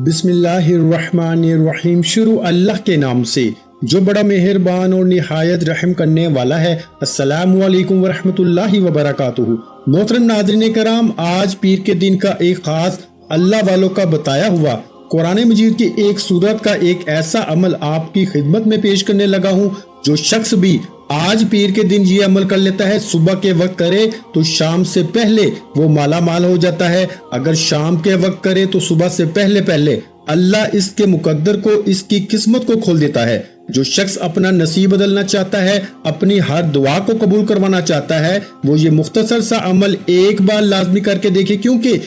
बिस्मिल्लाहिर्रहमानिर्रहीम। शुरू अल्लाह के नाम से जो बड़ा मेहरबान और निहायत रहम करने वाला है। अस्सलामु अलैकुम वरहमतुल्लाहि वबरकातुहू। मोहतरम नाज़रीन कराम, आज पीर के दिन का एक खास अल्लाह वालों का बताया हुआ कुरान मजीद की एक सूरत का एक ऐसा अमल आपकी खिदमत में पेश करने लगा हूँ। जो शख्स भी आज पीर के दिन ये अमल कर लेता है, सुबह के वक्त करे तो शाम से पहले वो माला माल हो जाता है। अगर शाम के वक्त करे तो सुबह से पहले पहले अल्लाह इसके मुकद्दर को, इसकी किस्मत को खोल देता है। जो शख्स अपना नसीब बदलना चाहता है, अपनी हर दुआ को कबूल करवाना चाहता है, वो ये मुख्तसर सा अमल एक बार लाजमी करके देखे, क्योंकि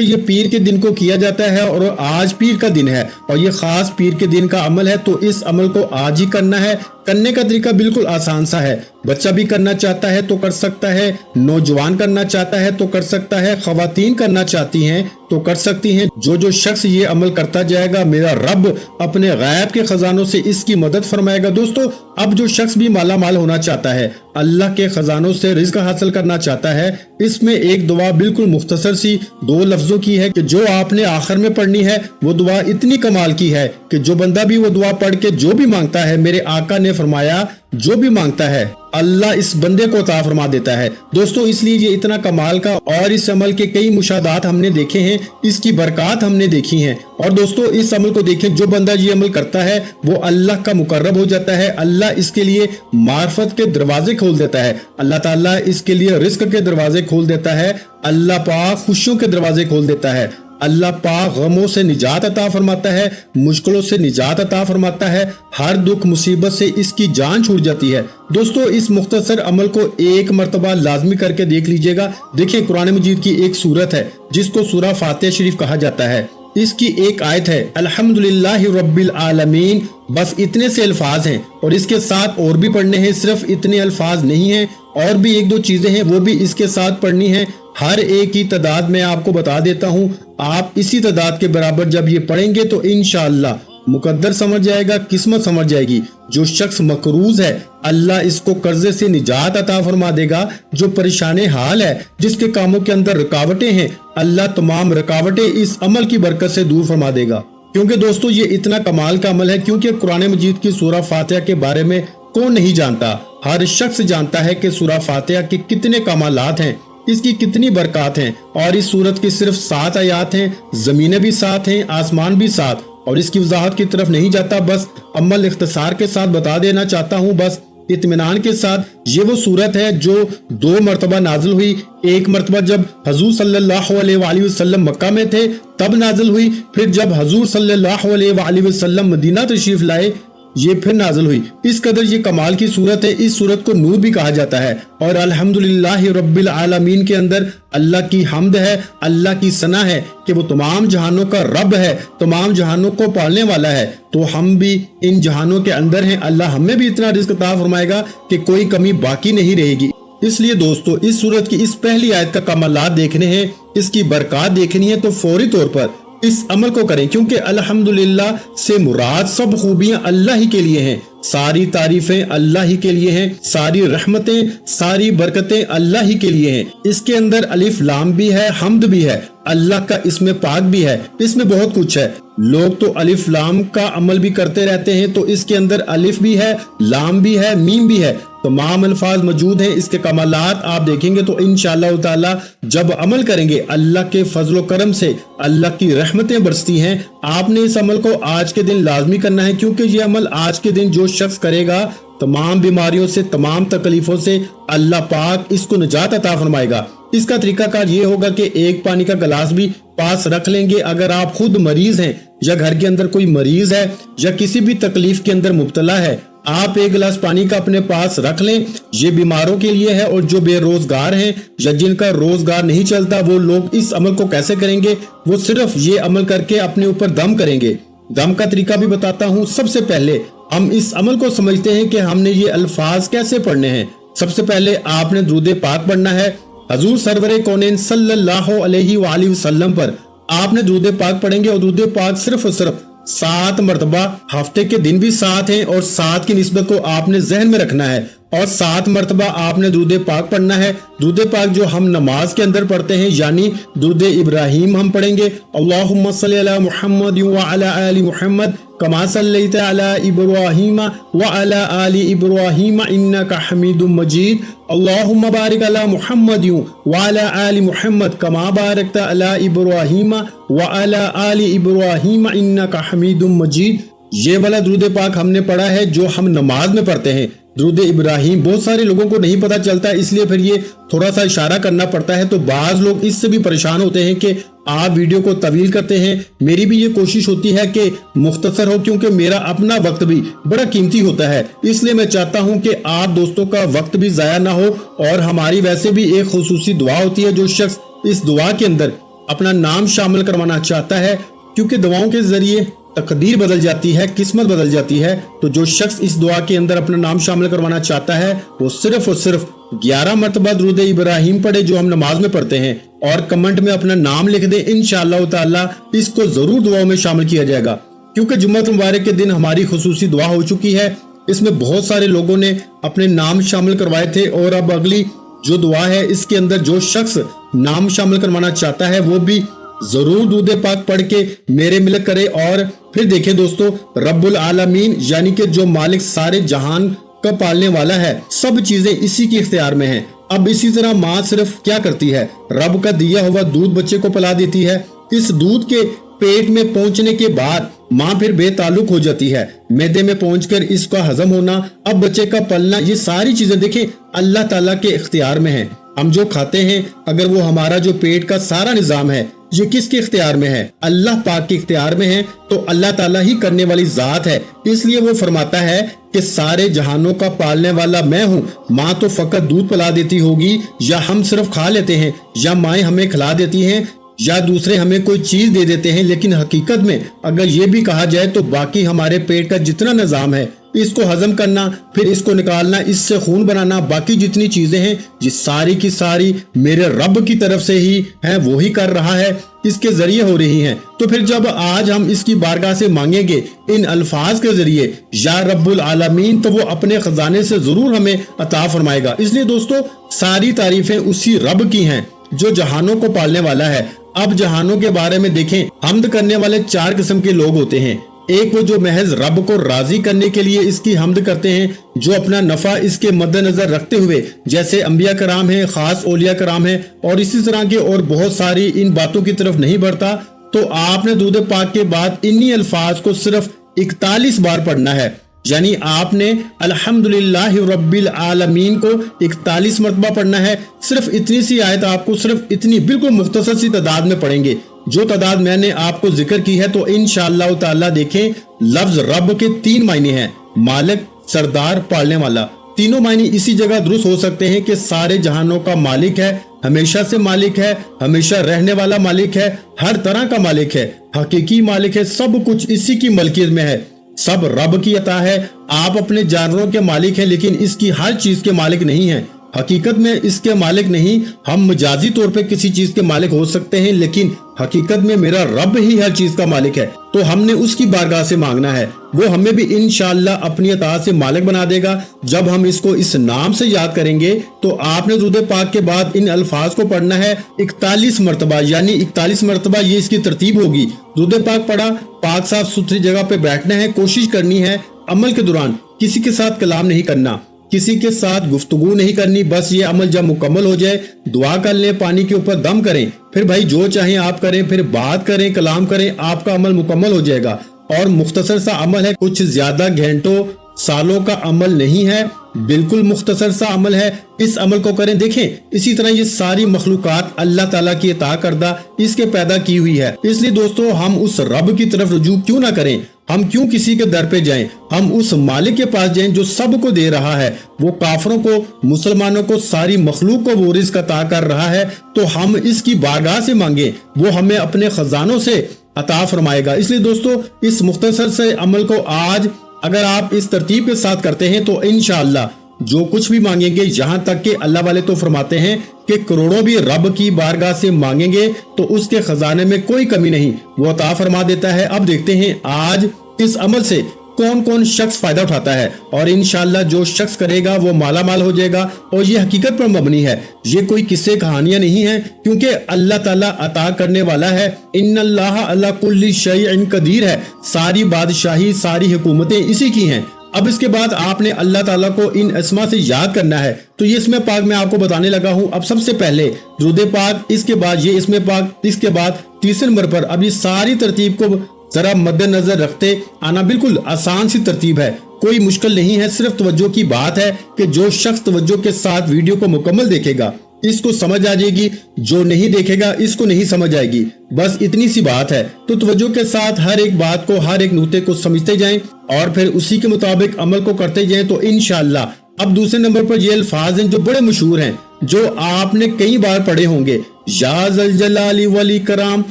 ये पीर के दिन को किया जाता है और आज पीर का दिन है और ये खास पीर के दिन का अमल है। तो इस अमल को आज ही करना है। करने का तरीका बिल्कुल आसान सा है। बच्चा भी करना चाहता है तो कर सकता है, नौजवान करना चाहता है तो कर सकता है, खवातीन करना चाहती हैं तो कर सकती हैं। जो शख्स ये अमल करता जाएगा, मेरा रब अपने गैब के खजानों से इसकी मदद फरमाएगा। दोस्तों, अब जो शख्स भी माला माल होना चाहता है, अल्लाह के खजानों से रिज़्क हासिल करना चाहता है, इसमें एक दुआ बिल्कुल मुख्तसर सी 2 लफ्जों की है कि जो आपने आखिर में पढ़नी है। वो दुआ इतनी कमाल की है कि जो बंदा भी वो दुआ पढ़ के जो भी मांगता है, मेरे आका ने फरमाया जो भी मांगता है अल्लाह इस बंदे को अता फरमा देता है। दोस्तों, इसलिए ये इतना कमाल का और इस अमल के कई मुशादात हमने देखे हैं, इसकी बरकत हमने देखी हैं। और दोस्तों, इस अमल को देखें, जो बंदा ये अमल करता है वो अल्लाह का मुकर्रब हो जाता है। अल्लाह इसके लिए मार्फत के दरवाजे खोल देता है, अल्लाह ताला इसके लिए रिस्क के दरवाजे खोल देता है, अल्लाह पाक खुशियों के दरवाजे खोल देता है, अल्लाह पाक गमों से निजात अता फरमाता है, मुश्किलों से निजात अता फरमाता है, हर दुख मुसीबत से इसकी जान छूट जाती है। दोस्तों, इस मुख्तसर अमल को एक मर्तबा लाजमी करके देख लीजिएगा। देखिए, कुरान मजीद की एक सूरत है जिसको सूरा फातिहा शरीफ कहा जाता है। इसकी एक आयत है अल्हम्दुलिल्लाहि रब्बिल आलमीन। बस इतने से अल्फाज हैं और इसके साथ और भी पढ़ने हैं। सिर्फ इतने अल्फाज नहीं हैं, और भी 1-2 चीजें हैं वो भी इसके साथ पढ़नी है। हर एक की तादाद मैं आपको बता देता हूँ। आप इसी तादाद के बराबर जब ये पढ़ेंगे तो इंशाअल्लाह मुकद्दर समझ जाएगा, किस्मत समझ जाएगी। जो शख्स मकरूज है, अल्लाह इसको कर्जे से निजात अता फरमा देगा। जो परेशान हाल है, जिसके कामों के अंदर रुकावटें हैं, अल्लाह तमाम रुकावटें इस अमल की बरकत से दूर फरमा देगा। क्योंकि दोस्तों, ये इतना कमाल का अमल है, क्योंकि कुरान मजीद की सूरा फातिहा के बारे में कौन नहीं जानता। हर शख्स जानता है कि सूरा फातिहा के कितने कमालात हैं, इसकी कितनी बरकत हैं। और इस सूरत की सिर्फ 7 आयात हैं, जमीनें भी 7 हैं, आसमान भी 7। और इसकी वजाहत की तरफ नहीं जाता, बस अमल इख्तिसार के साथ बता देना चाहता हूँ, बस इत्मीनान के साथ। ये वो सूरत है जो 2 मरतबा नाजिल हुई। एक मरतबा जब हजूर सल्लल्लाहु अलैहि वसल्लम मक्का में थे तब नाजिल हुई, फिर जब हजूर सल्लल्लाहु अलैहि वसल्लम मदीना तशरीफ लाए ये फिर नाजिल हुई। इस कदर ये कमाल की सूरत है। इस सूरत को नूर भी कहा जाता है। और अल्हम्दुलिल्लाहि रब्बिल आलमीन के अंदर अल्लाह की हम्द है, अल्लाह की सना है कि वो तमाम जहानों का रब है, तमाम जहानों को पालने वाला है। तो हम भी इन जहानों के अंदर हैं। अल्लाह हमें भी इतना रिज़्क अता फरमाएगा कि कोई कमी बाकी नहीं रहेगी। इसलिए दोस्तों, इस सूरत की इस पहली आयत का कमालात देखने हैं, इसकी बरकत देखनी है, तो फौरी तौर पर इस अमल को करें। क्योंकि अल्हम्दुलिल्लाह से मुराद सब खूबियां अल्लाह ही के लिए हैं, सारी तारीफें अल्लाह ही के लिए हैं, सारी रहमतें, सारी बरकतें अल्लाह ही के लिए हैं। इसके अंदर अलिफ लाम भी है, हम्द भी है, अल्लाह का इसमें पाक भी है, इसमें बहुत कुछ है। लोग तो अलिफ लाम का अमल भी करते रहते हैं, तो इसके अंदर अलिफ भी है, लाम भी है, मीम भी है, तमाम अल्फाज मौजूद हैं। इसके कमालात आप देखेंगे तो इंशाअल्लाह ताला जब अमल करेंगे, अल्लाह के फजलो करम से अल्लाह की रहमतें बरसती हैं। आपने इस अमल को आज के दिन लाजमी करना है, क्योंकि ये अमल आज के दिन जो शख्स करेगा, तमाम बीमारियों से, तमाम तकलीफों से अल्लाह पाक इसको निजात अता फरमाएगा। इसका तरीकाकार ये होगा कि एक पानी का गिलास भी पास रख लेंगे। अगर आप खुद मरीज हैं या घर के अंदर कोई मरीज है या किसी भी तकलीफ के अंदर मुब्तला है, आप 1 गिलास पानी का अपने पास रख लें। ये बीमारों के लिए है। और जो बेरोजगार हैं या जिनका रोजगार नहीं चलता, वो लोग इस अमल को कैसे करेंगे? वो सिर्फ ये अमल करके अपने ऊपर दम करेंगे। दम का तरीका भी बताता हूँ। सबसे पहले हम इस अमल को समझते हैं कि हमने ये अल्फाज कैसे पढ़ने हैं। सबसे पहले आपने दुरूद पाक पढ़ना है। हजूर सरवरे कौनैन सल्लल्लाहु अलैहि वसल्लम पर आपने दुरूद पाक पढ़ेंगे और दुरूद पाक सिर्फ और सिर्फ 7 मरतबा, हफ्ते के दिन भी 7 हैं और 7 की निस्बत को आपने जहन में रखना है और 7 मरतबा आपने दुरूद पाक पढ़ना है। दुरूद पाक जो हम नमाज के अंदर पढ़ते हैं यानी दुरूद इब्राहिम हम पढ़ेंगे, अल्लाहुम्मा सल्ली अला मुहम्मद व अला आलि मुहम्मद कमा सल्लैता अला इब्राहिम व अला आलि इब्राहिम इन्नका हमीदुम मजीद, अल्लाहुम्मा बारिक अला मुहम्मद व अला आलि मुहम्मद कमा बारकता अला इब्राहिम व अला आलि इब्राहिम इन्नका हमीदुम मजीद। ये वाला दुरूद पाक हमने पढ़ा है जो हम नमाज में पढ़ते हैं। दुरूद इब्राहिम बहुत सारे लोगों को नहीं पता चलता, इसलिए फिर ये थोड़ा सा इशारा करना पड़ता है, तो बाज लोग इससे भी परेशान होते हैं कि आप वीडियो को तवील करते हैं। मेरी भी ये कोशिश होती है कि मुख्तसर हो, क्योंकि मेरा अपना वक्त भी बड़ा कीमती होता है, इसलिए मैं चाहता हूं कि आप दोस्तों का वक्त भी ज़ाया ना हो। और हमारी वैसे भी एक खुसूसी दुआ होती है, जो शख्स इस दुआ के अंदर अपना नाम शामिल करवाना चाहता है, क्योंकि दुआओं के जरिए तकदीर बदल जाती है, किस्मत बदल जाती है। तो जो शख्स इस दुआ के अंदर अपना नाम शामिल करवाना चाहता है वो सिर्फ और सिर्फ 11 मरतबा दुरूद इब्राहिम पढ़े जो हम नमाज में पढ़ते हैं और कमेंट में अपना नाम लिख दे। इंशाअल्लाह ताला इसको जरूर दुआओं में शामिल किया जाएगा, क्योंकि जुम्मत मुबारक के दिन हमारी खुसूसी दुआ हो चुकी है। इसमें बहुत सारे लोगों ने अपने नाम शामिल करवाए थे और अब अगली जो दुआ है इसके अंदर जो शख्स नाम शामिल करवाना चाहता है वो भी जरूर दुरूद पाक पढ़ के मेरे मिलक करे। और फिर देखें दोस्तों, रब्बुल आलमीन यानी कि जो मालिक सारे जहान का पालने वाला है, सब चीजें इसी के इख्तियार में हैं। अब इसी तरह माँ सिर्फ क्या करती है, रब का दिया हुआ दूध बच्चे को पिला देती है। इस दूध के पेट में पहुंचने के बाद माँ फिर बेताल्लुक हो जाती है, मैदे में पहुंचकर इसका हजम होना, अब बच्चे का पलना, ये सारी चीजें देखें अल्लाह ताला के इख्तियार में है। हम जो खाते हैं, अगर वो हमारा जो पेट का सारा निजाम है ये किसके इख्तियार में है, अल्लाह पाक के इख्तियार में है। तो अल्लाह ताला ही करने वाली जात है, इसलिए वो फरमाता है कि सारे जहानों का पालने वाला मैं हूँ। माँ तो फकत दूध पिला देती होगी, या हम सिर्फ खा लेते हैं, या माएँ हमें खिला देती हैं, या दूसरे हमें कोई चीज दे देते हैं, लेकिन हकीकत में अगर ये भी कहा जाए तो बाकी हमारे पेट का जितना निजाम है, इसको हजम करना, फिर इसको निकालना, इससे खून बनाना, बाकी जितनी चीजें हैं ये सारी की सारी मेरे रब की तरफ से ही हैं, वो ही कर रहा है, इसके जरिए हो रही हैं। तो फिर जब आज हम इसकी बारगाह से मांगेंगे इन अल्फाज के जरिए या रब्बुल आलमीन, तो वो अपने खजाने से जरूर हमें अता फरमाएगा। इसलिए दोस्तों सारी तारीफें उसी रब की हैं जो जहानों को पालने वाला है। अब जहानों के बारे में देखें, हम्द करने वाले 4 किस्म के लोग होते हैं। एक वो जो महज रब को राजी करने के लिए इसकी हम्द करते हैं, जो अपना नफा इसके मद्देनजर रखते हुए, जैसे अंबिया कराम है, खास औलिया कराम है और इसी तरह के और बहुत सारी इन बातों की तरफ नहीं बढ़ता। तो आपने दुरूद पाक के बाद इन्हीं अल्फाज को सिर्फ 41 बार पढ़ना है, यानी आपने अल्हम्दुलिल्लाह रब्बिल आलमीन को 41 मरतबा पढ़ना है। सिर्फ इतनी सी आयत आपको सिर्फ इतनी बिल्कुल मुख्तसर सी तादाद में पढ़ेंगे, जो तादाद मैंने आपको जिक्र की है। तो इंशाअल्लाह ताला देखें, लफ्ज रब के 3 मायने हैं, मालिक, सरदार, पालने वाला। तीनों मायने इसी जगह दुरुस्त हो सकते हैं कि सारे जहानों का मालिक है, हमेशा से मालिक है, हमेशा रहने वाला मालिक है, हर तरह का मालिक है, हकीकी मालिक है, सब कुछ इसी की मलकियत में है, सब रब की अता है। आप अपने जानवरों के मालिक हैं, लेकिन इसकी हर चीज के मालिक नहीं हैं। हकीकत में इसके मालिक नहीं, हम मजाजी तौर पे किसी चीज के मालिक हो सकते हैं, लेकिन हकीकत में मेरा रब ही हर चीज का मालिक है। तो हमने उसकी बारगाह से मांगना है, वो हमें भी इंशाअल्लाह अपनी अता से मालिक बना देगा जब हम इसको इस नाम से याद करेंगे। तो आपने दुरूद पाक के बाद इन अल्फाज को पढ़ना है 41 मरतबा, यानी 41 मरतबा ये इसकी तरतीब होगी। दुरूद पाक पढ़ा, पाक साफ सुथरी जगह पे बैठना है, कोशिश करनी है अमल के दौरान किसी के साथ कलाम नहीं करना, किसी के साथ गुफ्तगू नहीं करनी। बस ये अमल जब मुकम्मल हो जाए दुआ कर लें, पानी के ऊपर दम करें, फिर भाई जो चाहें आप करें, फिर बात करें, कलाम करें, आपका अमल मुकम्मल हो जाएगा। और मुख्तसर सा अमल है, कुछ ज्यादा घंटों सालों का अमल नहीं है, बिल्कुल मुख्तसर सा अमल है। इस अमल को करें। देखें इसी तरह ये सारी मखलूकात अल्लाह ताला की अता करदा इसके पैदा की हुई है। इसलिए दोस्तों हम उस रब की तरफ रुजू क्यों ना करें, हम क्यों किसी के दर पे जाएं, हम उस मालिक के पास जाएं जो सबको दे रहा है। वो काफरों को, मुसलमानों को, सारी मखलूक को वो रिज़्क़ अता कर रहा है। तो हम इसकी बारगाह से मांगे, वो हमें अपने खजानों से अता फरमाएगा। इसलिए दोस्तों इस मुख्तसर से अमल को आज अगर आप इस तरतीब के साथ करते हैं तो इंशाअल्लाह जो कुछ भी मांगेंगे, यहाँ तक कि अल्लाह वाले तो फरमाते हैं कि करोड़ों भी रब की बारगाह से मांगेंगे तो उसके खजाने में कोई कमी नहीं, वो अता फरमा देता है। अब देखते हैं आज इस अमल से कौन कौन शख्स फायदा उठाता है, और इंशाअल्लाह जो शख्स करेगा वो माला माल हो जाएगा। और ये हकीकत पर मबनी है, ये कोई किस्से कहानियां नहीं है, क्योंकि अल्लाह ताला अता करने वाला है। इन्नल्लाह अला कुल्ली शैइन कदीर है, सारी बादशाही सारी हुकूमतें इसी की हैं। अब इसके बाद आपने अल्लाह ताला को इन अस्मा से याद करना है। तो ये इसमें पाक मैं आपको बताने लगा हूँ। अब सबसे पहले दुरूद पाक, इसके बाद ये इसमें पाक, इसके बाद तीसरे नंबर पर। अब ये सारी तरतीब को जरा मद्देनजर रखते आना, बिल्कुल आसान सी तरतीब है, कोई मुश्किल नहीं है, सिर्फ तवज्जो की बात है कि जो शख्स तवज्जो के साथ वीडियो को मुकम्मल देखेगा इसको समझ आ जाएगी, जो नहीं देखेगा इसको नहीं समझ आएगी, बस इतनी सी बात है। तो तवज्जो के साथ हर एक बात को, हर एक नुक्ते को समझते जाएं और फिर उसी के मुताबिक अमल को करते जाएं तो इंशाअल्लाह। अब दूसरे नंबर पर ये अल्फाज हैं जो बड़े मशहूर हैं, जो आपने कई बार पढ़े होंगे। या ज़ल जलाली वल इकराम,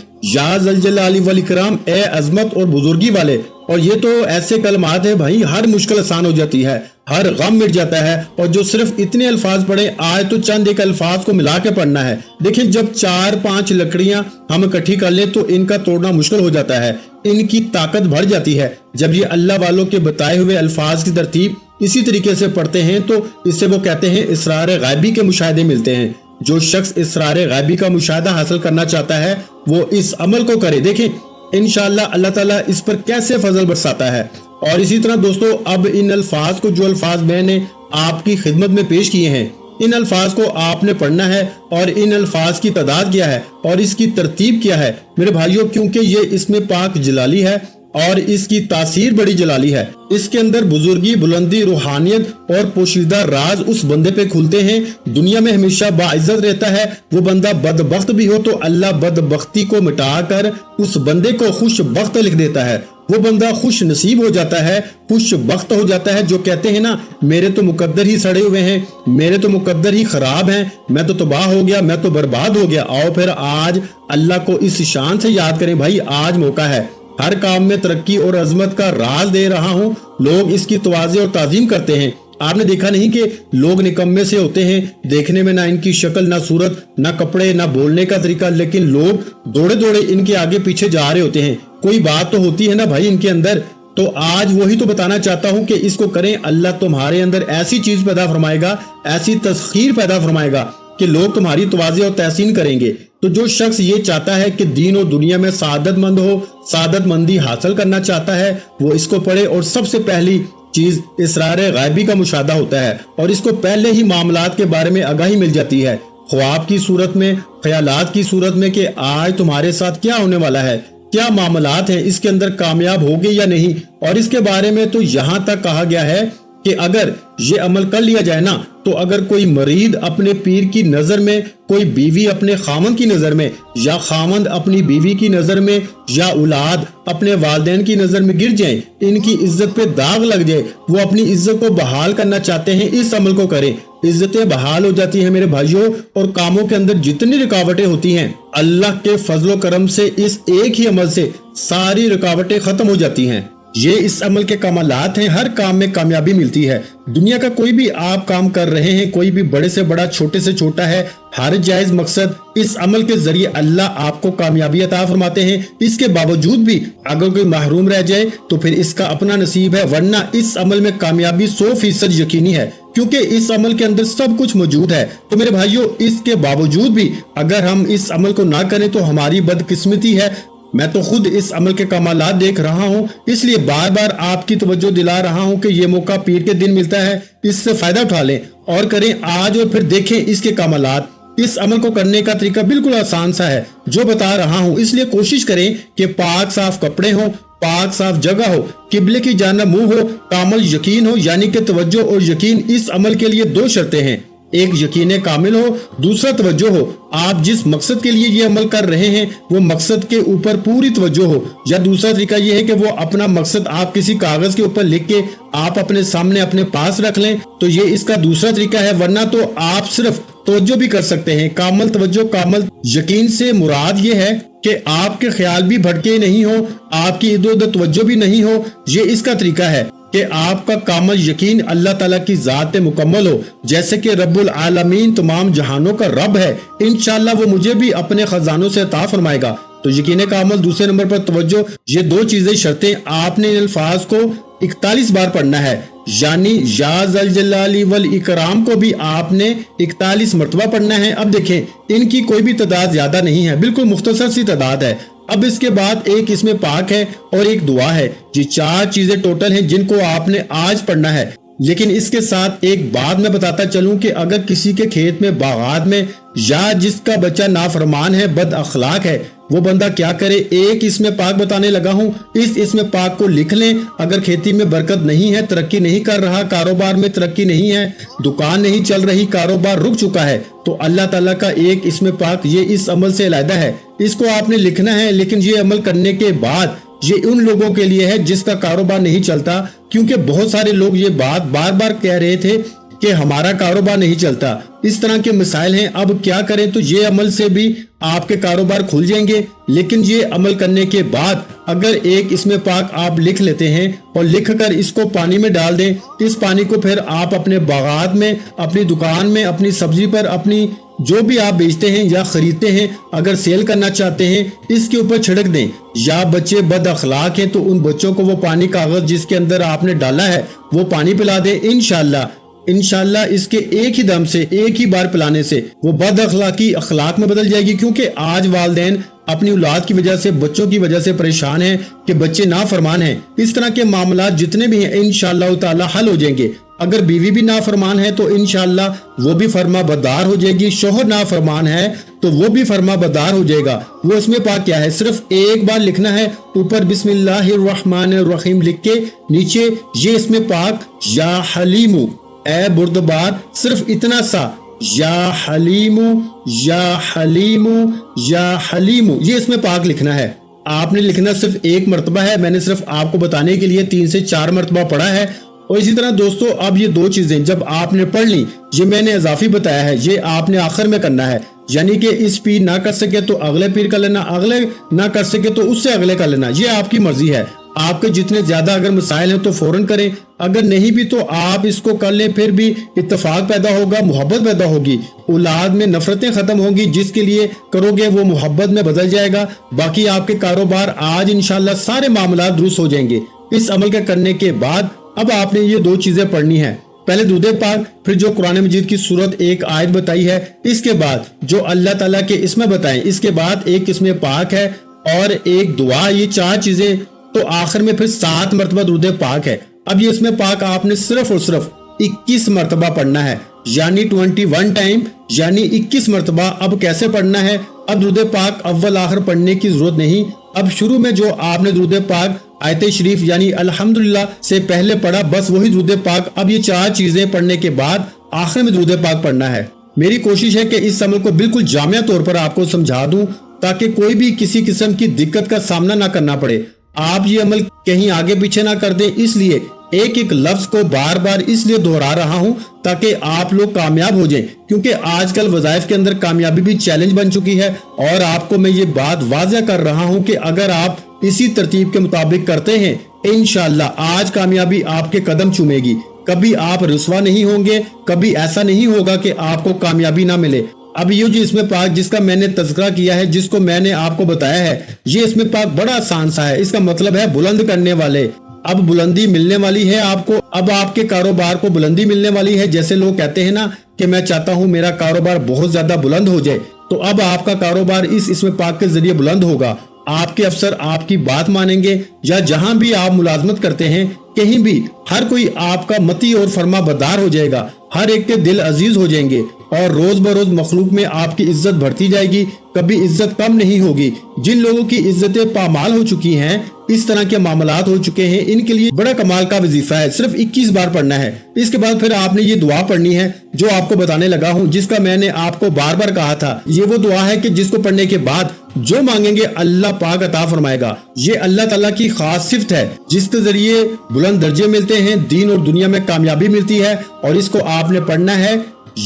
या ज़ल जलाली वल इकराम, ए अजमत और बुजुर्गी वाले। और ये तो ऐसे कलमात है भाई, हर मुश्किल आसान हो जाती है, हर गम मिट जाता है। और जो सिर्फ इतने अल्फाज पढ़े, आज तो चंद एक अल्फाज को मिला के पढ़ना है। देखिए, जब 4-5 लकड़ियां हम इकट्ठी कर लें तो इनका तोड़ना मुश्किल हो जाता है, इनकी ताकत बढ़ जाती है। जब ये अल्लाह वालों के बताए हुए अल्फाज की तरतीब इसी तरीके से पढ़ते हैं तो इससे वो कहते हैं इसरार गायबी के मुशाहिदे मिलते हैं। जो शख्स इसरार गायबी का मुशाहिदा हासिल करना चाहता है वो इस अमल को करे। देखें इंशाअल्लाह अल्लाह ताला इस पर कैसे फजल बरसाता है। और इसी तरह दोस्तों, अब इन अल्फाज को, जो अल्फाज मैंने आपकी खिदमत में पेश किए हैं, इन अल्फाज को आपने पढ़ना है। और इन अल्फाज की तादाद क्या है और इसकी तरतीब क्या है मेरे भाइयों, क्योंकि ये इसमें पाक जलाली है और इसकी तासीर बड़ी जलाली है। इसके अंदर बुजुर्गी, बुलंदी, रूहानियत और पोशीदा राज उस बंदे पे खुलते हैं। दुनिया में हमेशा बाइज्जत रहता है। वो बंदा बदबख्त भी हो तो अल्लाह बदबख्ती को मिटाकर उस बंदे को खुश बख्त लिख देता है। वो बंदा खुश नसीब हो जाता है, खुश बख्त हो जाता है। जो कहते हैं ना, मेरे तो मुकद्दर ही सड़े हुए हैं, मेरे तो मुकद्दर ही खराब हैं, मैं तो तबाह हो गया, मैं तो बर्बाद हो गया। आओ फिर आज अल्लाह को इस शान से याद करें। भाई आज मौका है, हर काम में तरक्की और अजमत का राज दे रहा हूँ। लोग इसकी तवाज़े और ताज़ीम करते हैं। आपने देखा नहीं कि लोग निकम्मे से होते हैं, देखने में ना इनकी शक्ल, ना सूरत, ना कपड़े, ना बोलने का तरीका, लेकिन लोग दौड़े दौड़े इनके आगे पीछे जा रहे होते हैं। कोई बात तो होती है ना भाई इनके अंदर। तो आज वही तो बताना चाहता हूँ कि इसको करें, अल्लाह तुम्हारे अंदर ऐसी चीज पैदा फरमाएगा, ऐसी तस्खीर पैदा फरमाएगा कि लोग तुम्हारी तवाज़े और तहसीन करेंगे। तो जो शख्स ये चाहता है कि दीन और दुनिया में सादतमंद हो, सादतमंदी हासिल करना चाहता है, वो इसको पढ़े। और सबसे पहली चीज इसरार गायबी का मुशाहदा होता है और इसको पहले ही मामलात के बारे में आगाही मिल जाती है, ख्वाब की सूरत में, ख्यालात की सूरत में, कि आज तुम्हारे साथ क्या होने वाला है, क्या मामलात हैं, इसके अंदर कामयाब होगे या नहीं। और इसके बारे में तो यहाँ तक कहा गया है कि अगर ये अमल कर लिया जाए ना, तो अगर कोई मरीद अपने पीर की नजर में, कोई बीवी अपने खामन की नजर में, या खामंद अपनी बीवी की नजर में, या औलाद अपने वालिदैन की नजर में गिर जाए, इनकी इज्जत पे दाग लग जाए, वो अपनी इज्जत को बहाल करना चाहते हैं, इस अमल को करें। इज्जतें बहाल हो जाती हैं मेरे भाइयों। और कामों के अंदर जितनी रुकावटें होती हैं, अल्लाह के फजलो करम से इस एक ही अमल से सारी रुकावटें खत्म हो जाती हैं। ये इस अमल के कमालात हैं, हर काम में कामयाबी मिलती है। दुनिया का कोई भी आप काम कर रहे हैं, कोई भी बड़े से बड़ा, छोटे से छोटा है, हर जायज मकसद, इस अमल के जरिए अल्लाह आपको कामयाबी अता फरमाते हैं। इसके बावजूद भी अगर कोई महरूम रह जाए तो फिर इसका अपना नसीब है, वरना इस अमल में कामयाबी 100% यकीनी है, क्योंकि इस अमल के अंदर सब कुछ मौजूद है। तो मेरे भाइयों, इसके बावजूद भी अगर हम इस अमल को ना करें तो हमारी बदकिस्मती है। मैं तो खुद इस अमल के कमालात देख रहा हूँ, इसलिए बार बार आपकी तवज्जो दिला रहा हूँ कि ये मौका पीर के दिन मिलता है, इससे फायदा उठा लें और करें आज, और फिर देखें इसके कमालात। इस अमल को करने का तरीका बिल्कुल आसान सा है जो बता रहा हूँ, इसलिए कोशिश करें कि पाक साफ कपड़े हो, पाक साफ जगह हो, किबले की जानिब मुंह हो, कामल यकीन हो, यानी कि तवज्जो और यकीन। इस अमल के लिए 2 शर्तें हैं, एक यकीन कामिल हो, दूसरा तवज्जो हो। आप जिस मकसद के लिए ये अमल कर रहे हैं वो मकसद के ऊपर पूरी तवज्जो हो। या दूसरा तरीका ये है कि वो अपना मकसद आप किसी कागज के ऊपर लिख के आप अपने सामने अपने पास रख लें, तो ये इसका दूसरा तरीका है। वरना तो आप सिर्फ तवज्जो भी कर सकते हैं। कामल तवज्जो, कामल यकीन से मुराद ये है कि आपके ख्याल भी भटके नहीं हो, आपकी इधर उधर तवज्जो भी नहीं हो, ये इसका तरीका है। کہ آپ کا کامل یقین اللہ تعالیٰ کی ذات مکمل ہو، جیسے کہ رب العالمین تمام جہانوں کا رب ہے، انشاءاللہ وہ مجھے بھی اپنے خزانوں سے عطا فرمائے گا۔ تو یقین کامل، دوسرے نمبر پر توجہ، یہ دو چیزیں شرطیں، آپ نے ان الفاظ کو 41 بار پڑھنا ہے، یعنی یا ذل جلال والاکرام کو بھی آپ نے 41 مرتبہ پڑھنا ہے۔ اب دیکھیں، ان کی کوئی بھی تعداد زیادہ نہیں ہے، بالکل مختصر سی تعداد ہے۔ اب اس کے بعد ایک اس میں پاک ہے اور ایک دعا ہے، یہ 4 چیزیں ٹوٹل ہیں جن کو آپ نے آج پڑھنا ہے۔ لیکن اس کے ساتھ ایک بات میں بتاتا چلوں کہ اگر کسی کے کھیت میں، باغات میں، یا جس کا بچہ نافرمان ہے، بد اخلاق ہے، وہ بندہ کیا کرے؟ ایک اس میں پاک بتانے لگا ہوں، اس میں پاک کو لکھ لیں۔ اگر کھیتی میں برکت نہیں ہے، ترقی نہیں کر رہا، کاروبار میں ترقی نہیں ہے، دکان نہیں چل رہی، کاروبار رک چکا ہے، تو اللہ تعالیٰ کا ایک اس میں پاک یہ اس عمل سے علیحدہ ہے، اس کو آپ نے لکھنا ہے۔ لیکن یہ عمل کرنے کے بعد یہ ان لوگوں کے لیے ہے جس کا کاروبار نہیں چلتا، کیونکہ بہت سارے لوگ یہ بات بار بار کہہ رہے تھے کہ ہمارا کاروبار نہیں چلتا، اس طرح کے مسائل ہیں۔ اب کیا کریں؟ تو یہ عمل سے بھی آپ کے کاروبار کھل جائیں گے۔ لیکن یہ عمل کرنے کے بعد اگر ایک اس میں پاک آپ لکھ لیتے ہیں اور لکھ کر اس کو پانی میں ڈال دیں، اس پانی کو پھر آپ اپنے باغات میں، اپنی دکان میں، اپنی سبزی پر، اپنی جو بھی آپ بیچتے ہیں یا خریدتے ہیں، اگر سیل کرنا چاہتے ہیں، اس کے اوپر چھڑک دیں۔ یا بچے بد اخلاق ہیں تو ان بچوں کو وہ پانی، کاغذ جس کے اندر آپ نے ڈالا ہے، وہ پانی پلا دیں۔ انشاءاللہ اس کے ایک ہی دم سے، ایک ہی بار پلانے سے وہ بد اخلاقی اخلاق میں بدل جائے گی۔ کیونکہ آج والدین اپنی اولاد کی وجہ سے، بچوں کی وجہ سے پریشان ہیں کہ بچے نافرمان ہیں۔ اس طرح کے معاملات جتنے بھی ہیں انشاءاللہ تعالی حل ہو جائیں گے۔ اگر بیوی بھی نافرمان ہے تو انشاءاللہ وہ بھی فرما بردار ہو جائے گی، شوہر نافرمان ہے تو وہ بھی فرما بردار ہو جائے گا۔ وہ اس میں پاک کیا ہے؟ صرف ایک بار لکھنا ہے، اوپر بسم اللہ الرحمن الرحیم لکھ کے، نیچے یہ اس میں پاک یا حلیمو، اے بردبار، صرف اتنا سا، یا حلیمو یا حلیمو یا حلیمو، یہ اس میں پاک لکھنا ہے۔ آپ نے لکھنا صرف ایک مرتبہ ہے، میں نے صرف آپ کو بتانے کے لیے 3 سے 4 مرتبہ پڑھا ہے۔ اور اسی طرح دوستو، اب یہ 2 چیزیں جب آپ نے پڑھ لی، یہ میں نے اضافی بتایا ہے، یہ آپ نے آخر میں کرنا ہے، یعنی کہ اس پیر نہ کر سکے تو اگلے پیر کر لینا، اگلے نہ کر سکے تو اس سے اگلے کر لینا، یہ آپ کی مرضی ہے۔ آپ کے جتنے زیادہ اگر مسائل ہیں تو فوراً کریں، اگر نہیں بھی تو آپ اس کو کر لیں، پھر بھی اتفاق پیدا ہوگا، محبت پیدا ہوگی، اولاد میں نفرتیں ختم ہوں گی، جس کے لیے کرو گے وہ محبت میں بدل جائے گا۔ باقی آپ کے کاروبار آج انشاءاللہ سارے معاملات درست ہو جائیں گے۔ اس عمل کے کرنے کے بعد اب آپ نے یہ 2 چیزیں پڑھنی ہیں، پہلے درود پاک، پھر جو قرآن مجید کی سورت ایک آیت بتائی ہے، اس کے بعد جو اللہ تعالیٰ کے اسم بتائیں، اس کے بعد ایک اسم پاک ہے اور ایک دعا، یہ 4 چیزیں، تو آخر میں پھر 7 مرتبہ درود پاک ہے۔ اب یہ اسم پاک آپ نے صرف اور صرف 21 مرتبہ پڑھنا ہے، یعنی 21 ٹائم، یعنی 21 مرتبہ۔ اب کیسے پڑھنا ہے؟ اب درود پاک اول آخر پڑھنے کی ضرورت نہیں، اب شروع میں جو آپ نے درود پاک آیت شریف یعنی الحمدللہ سے پہلے پڑھا، بس وہی درود پاک۔ اب یہ 4 چیزیں پڑھنے کے بعد آخر میں درود پاک پڑھنا ہے۔ میری کوشش ہے کہ اس عمل کو بالکل جامع طور پر آپ کو سمجھا دوں تاکہ کوئی بھی کسی قسم کی دقت کا سامنا نہ کرنا پڑے۔ آپ یہ عمل کہیں آگے پیچھے نہ کر دیں، اس لیے ایک ایک لفظ کو بار بار اس لیے دہرا رہا ہوں تاکہ آپ لوگ کامیاب ہو جائیں، کیونکہ آج کل وظائف کے اندر کامیابی بھی چیلنج بن چکی ہے۔ اور آپ کو میں یہ بات واضح کر رہا ہوں کہ اگر آپ اسی ترتیب کے مطابق کرتے ہیں، انشاءاللہ آج کامیابی آپ کے قدم چومے گی، کبھی آپ رسوا نہیں ہوں گے، کبھی ایسا نہیں ہوگا کہ آپ کو کامیابی نہ ملے۔ اب یہ جو اسم پاک جس کا میں نے تذکرہ کیا ہے، جس کو میں نے آپ کو بتایا ہے، یہ اسم پاک بڑا آسان سا ہے، اس کا مطلب ہے بلند کرنے والے۔ اب بلندی ملنے والی ہے آپ کو، اب آپ کے کاروبار کو بلندی ملنے والی ہے۔ جیسے لوگ کہتے ہیں نا کہ میں چاہتا ہوں میرا کاروبار بہت زیادہ بلند ہو جائے، تو اب آپ کا کاروبار اس اسم پاک کے ذریعے بلند ہوگا۔ آپ کے افسر آپ کی بات مانیں گے، یا جہاں بھی آپ ملازمت کرتے ہیں کہیں بھی ہر کوئی آپ کا متی اور فرما بردار ہو جائے گا، ہر ایک کے دل عزیز ہو جائیں گے، اور روز بروز مخلوق میں آپ کی عزت بڑھتی جائے گی، کبھی عزت کم نہیں ہوگی۔ جن لوگوں کی عزتیں پامال ہو چکی ہیں، اس طرح کے معاملات ہو چکے ہیں، ان کے لیے بڑا کمال کا وظیفہ ہے، صرف 21 بار پڑھنا ہے۔ اس کے بعد پھر آپ نے یہ دعا پڑھنی ہے جو آپ کو بتانے لگا ہوں، جس کا میں نے آپ کو بار بار کہا تھا۔ یہ وہ دعا ہے کہ جس کو پڑھنے کے بعد جو مانگیں گے اللہ پاک عطا فرمائے گا۔ یہ اللہ تعالیٰ کی خاص صفت ہے جس کے ذریعے بلند درجے ملتے ہیں، دین اور دنیا میں کامیابی ملتی ہے، اور اس کو آپ نے پڑھنا ہے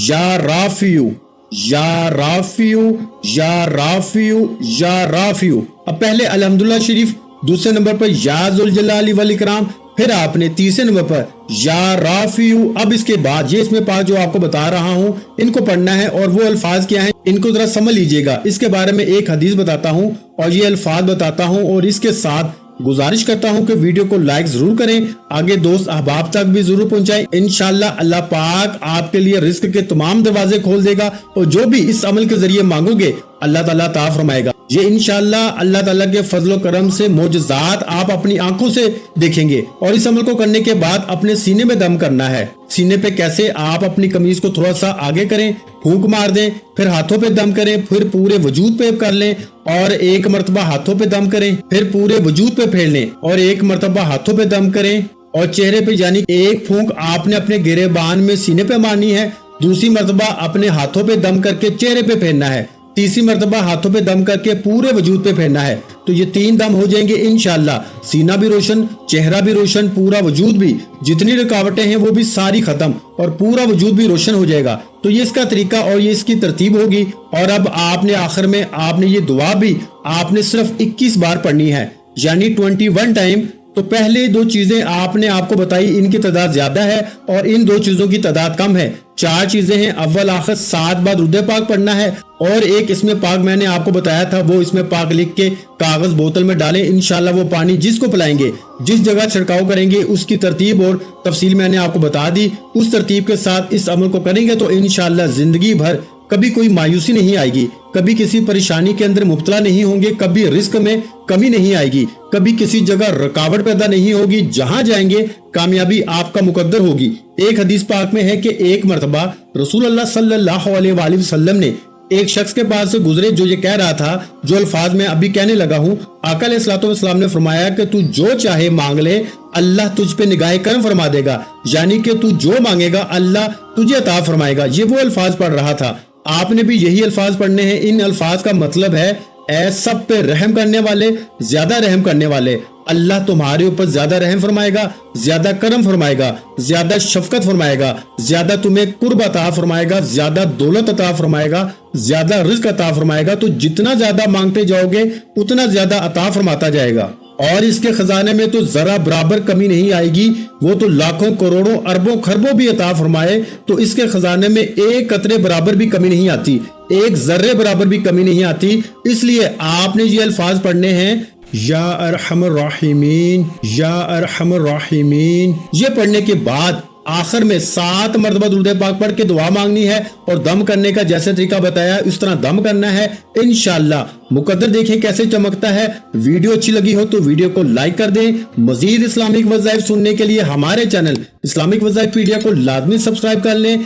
یا رافیو یا رافیو یا رافیو یا رافیو۔ اب پہلے الحمدللہ شریف، دوسرے نمبر پر یا ذوالجلال والاکرام، फिर आपने तीसरे नंबर पर या राफियू। अब इसके बाद ये इसमें पाक जो आपको बता रहा हूँ इनको पढ़ना है और वो अल्फाज क्या हैं इनको जरा समझ लीजिएगा। इसके बारे में एक हदीस बताता हूँ और ये अल्फाज बताता हूँ और इसके साथ गुजारिश करता हूँ कि वीडियो को लाइक जरूर करें, आगे दोस्त अहबाब तक भी जरूर पहुंचाएं। इंशाल्लाह अल्लाह पाक आपके लिए रिस्क के तमाम दरवाजे खोल देगा और जो भी इस अमल के जरिए मांगोगे अल्लाह ताला अता फरमाएगा। ये इंशाल्लाह अल्लाह ताला के फजलो करम से मोजज़ात आप अपनी आंखों से देखेंगे। और इस अमल को करने के बाद अपने सीने में दम करना है। सीने पे कैसे, आप अपनी कमीज को थोड़ा सा आगे करें, फूंक मार दें, फिर हाथों पे दम करें, फिर पूरे वजूद पे कर लें और एक मरतबा हाथों पे दम करें, फिर पूरे वजूद पे फेर लें और एक मरतबा हाथों पे दम करें और चेहरे पे यानी एक फूंक आपने अपने गिरेबान में सीने पे मारनी है, दूसरी मरतबा अपने हाथों पे दम करके चेहरे पे फेरना है, तीसरी मरतबा हाथों पे दम करके पूरे वजूद पे फेरना है। तो ये 3 दम हो जाएंगे इंशाल्लाह। सीना भी रोशन, चेहरा भी रोशन, पूरा वजूद भी, जितनी रुकावटें हैं वो भी सारी खत्म और पूरा वजूद भी रोशन हो जाएगा। तो ये इसका तरीका और ये इसकी तरतीब होगी। और अब आपने आखिर में आपने ये दुआ भी आपने सिर्फ 21 बार पढ़नी है यानी 21 टाइम। तो पहले 2 चीजें आपने आपको बताई, इनकी तादाद ज्यादा है और इन 2 चीजों की तादाद कम है। 4 चीजें हैं, अव्वल आखिर 7 बार दुरूद पाक पढ़ना है और एक इसमें पाक मैंने आपको बताया था वो इसमें पाक लिख के कागज बोतल में डालें। इंशाल्लाह वो पानी जिसको पिलाएंगे, जिस जगह छिड़काव करेंगे उसकी तरतीब और तफसील मैंने आपको बता दी। उस तरतीब के साथ इस अमल को करेंगे तो इंशाल्लाह जिंदगी भर कभी कोई मायूसी नहीं आएगी, कभी किसी परेशानी के अंदर मुब्तला नहीं होंगे, कभी रिस्क में कमी नहीं आएगी, कभी किसी जगह रुकावट पैदा नहीं होगी। जहां जाएंगे कामयाबी आपका मुकद्दर होगी। एक हदीस पाक में है कि एक मरतबा रसूल अल्लाह सल्लल्लाहु अलैहि वसल्लम ने एक शख्स के पास से गुजरे जो ये कह रहा था, जो अल्फाज मैं अभी कहने लगा हूँ। आका अलैहिस्सलातु वस्सलाम ने फरमाया कि तू जो चाहे मांग ले, अल्लाह तुझ पे निगाह करम फरमा देगा, यानी कि तू जो मांगेगा अल्लाह तुझे अता फरमाएगा। ये वो अल्फाज पढ़ रहा था। आपने भी यही अल्फाज पढ़ने हैं। इन अल्फाज का मतलब है ऐ सब पे रहम करने वाले, ज्यादा रहम करने वाले, अल्लाह तुम्हारे ऊपर ज्यादा रहम फरमाएगा, ज्यादा करम फरमाएगा, ज्यादा शफकत फरमाएगा, ज्यादा तुम्हें कुर्ब अता फरमाएगा, ज्यादा दौलत अता फरमाएगा, ज्यादा रिज्क अता फरमाएगा। तो जितना ज्यादा मांगते जाओगे उतना ज्यादा अता फरमाता जाएगा और इसके खजाने में तो जरा बराबर कमी नहीं आएगी। वो तो लाखों करोड़ों अरबों खरबों भी अता फरमाए तो इसके खजाने में एक कतरे बराबर भी कमी नहीं आती, एक जर्रे बराबर भी कमी नहीं आती। इसलिए आपने ये अल्फाज पढ़ने हैं, या अरहमर राहिमीन, या अरहमर राहिमीन। ये पढ़ने के बाद आखिर में 7 मरतबा दुरूद पाक पढ़ के दुआ मांगनी है और दम करने का जैसे तरीका बताया उस तरह दम करना है। इंशाल्लाह मुकद्दर देखें कैसे चमकता है। वीडियो अच्छी लगी हो तो वीडियो को लाइक कर दें। मजीद इस्लामिक वज़ाइफ सुनने के लिए हमारे चैनल इस्लामिक वज़ाइफ पीडिया को लाजमी सब्सक्राइब कर लें।